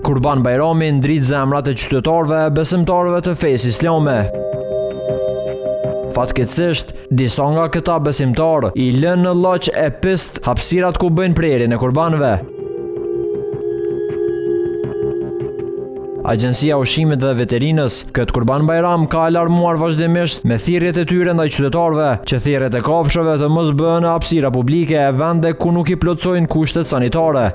Kurban Bajrami ndrit zemrat e qytetarëve e besimtarëve të fesë islame. Fatkeqësisht, disa nga këta besimtarë i lënë në lloç e pist hapësirat ku bëjnë prerjen e kurbanëve. Agjencia e Ushqimit dhe Veterinës, këtë Kurban Bajram ka alarmuar vazhdimisht me thirrjet e tyre ndaj qytetarëve që thirrjet e kafshëve të mos bëhen në hapësira publike e vende ku nuk i plotësojnë kushtet sanitare.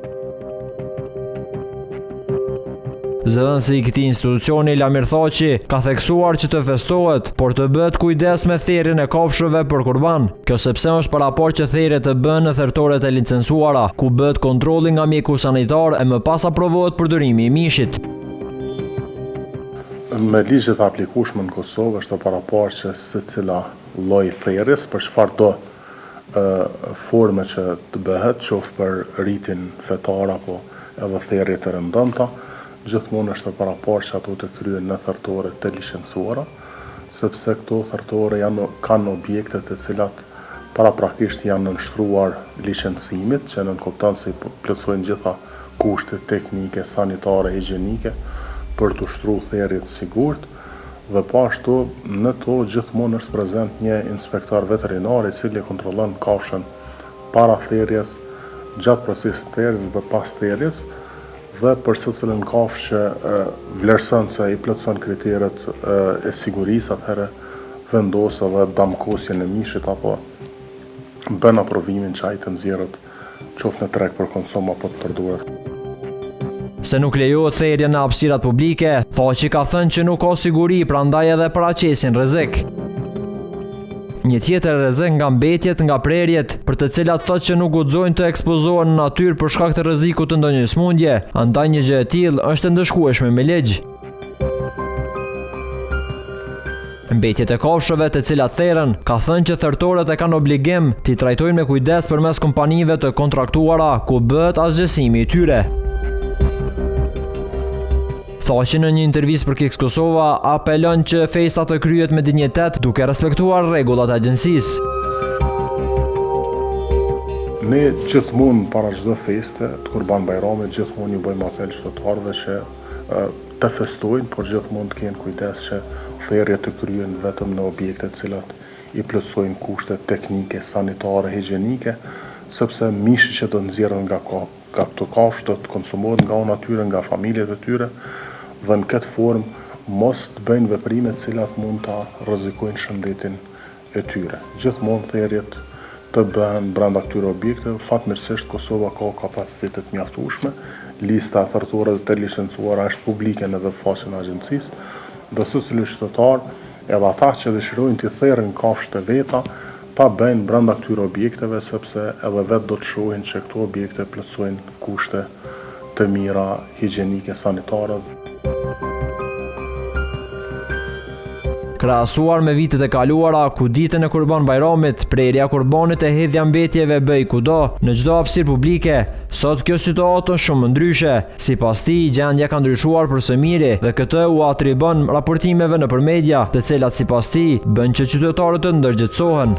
Zëdhënësi i këtij institucioni Lamir Thaçi ka theksuar që të festohet, por të bëhet kujdes me thirrjen e kafshëve për kurban. Kjo sepse është paraport që thirrjet të bëhen në thertoret e licencuara, ku bëhet kontrolli nga mjeku sanitar e më pas aprovohet përdorimi i mishit. Me ligjet e aplikueshme në Kosovë është paraport që secila lloj thirrjes për çfarë do forme që të bëhet, qoftë për rritin fetar apo edhe thirrje të rëndomta, gjithmonë është paraport që ato të kryen në thertore të licencuara, sepse këto thertore kanë objekte të cilat paraprakisht janë nënshtruar licencimit, që nënkupton se plotësojnë gjitha kushtet teknike, sanitare, higjienike për të ushtruar thirrjet sigurt, dhe pashtu në to gjithmonë është prezent një inspektor veterinar i cili kontrollon kafshën para thirrjes, gjatë procesit të thirrjes dhe pas thirrjes, dhe për secilën kafshë që vlerëson se i plotëson kriteret e sigurisë, atëherë vendos edhe damkosjen e mishit apo bën aprovimin që ai të nxjerrët qoftë në treg për konsum apo të përdoret. Se nuk lejohet thirrja në hapësirat publike, Thaçi ka thënë që nuk ka siguri, prandaj edhe paraqesin rrezik. Një tjetër rrezik nga mbetjet nga prerjet, për të cilat thotë që nuk guxojnë të ekspozohen në natyrë për shkak të rrezikut të ndonjë smundje, andaj një gjë e tillë është e ndëshkueshme me ligj. Mbetjet e kafshëve të cilat therren, ka thënë që thertorët e kanë obligim t'i trajtojnë me kujdes përmes kompanive të kontraktuara ku bëhet asgjësimi i tyre. Thaçi në një intervistë për Kiks Kosova apelon që festa të kryhet me dinjitet duke respektuar rregullat e agjencisë. Ne gjithmonë para çdo feste të Kurban Bajramit gjithmonë ju bëjmë apel qytetarëve që të festojnë, por gjithmonë të kenë kujdes që thirrjet të kryhen vetëm në objekte të cilat i plotësojnë kushtet teknike, sanitare, higjienike, sepse mishi që do nxjerrën nga këto kafshë do të konsumohet nga natyra, nga familjet e tyre, dhe në këtë formë mos të bëjnë veprime të cilat mund ta rrezikojnë shëndetin e tyre. Gjithmonë thirrjet të bëhen brenda këtyre objekteve. Fatmirësisht Kosova ka kapacitete të mjaftueshme. Lista e thertorëve të licencuara është publike në webfaqen e agjencisë, dhe secili qytetar edhe ata që dëshirojnë të thirrin kafshët e veta ta bëjnë brenda këtyre objekteve, sepse edhe vetë do të shohin që këto objekte plotësojnë kushte të mira higjienike, sanitare. Krahasuar me vitet e kaluara, ku ditën e Kurban Bajramit, prerja kurbanit e hedhja mbetjeve bëj kudo, në çdo hapësirë publike, sot kjo situatë është shumë ndryshe. Sipas tij, gjendja ka ndryshuar për së miri dhe këtë u atribon raportimeve nëpër media, të cilat sipas tij bën që qytetarët të ndërgjetësohen.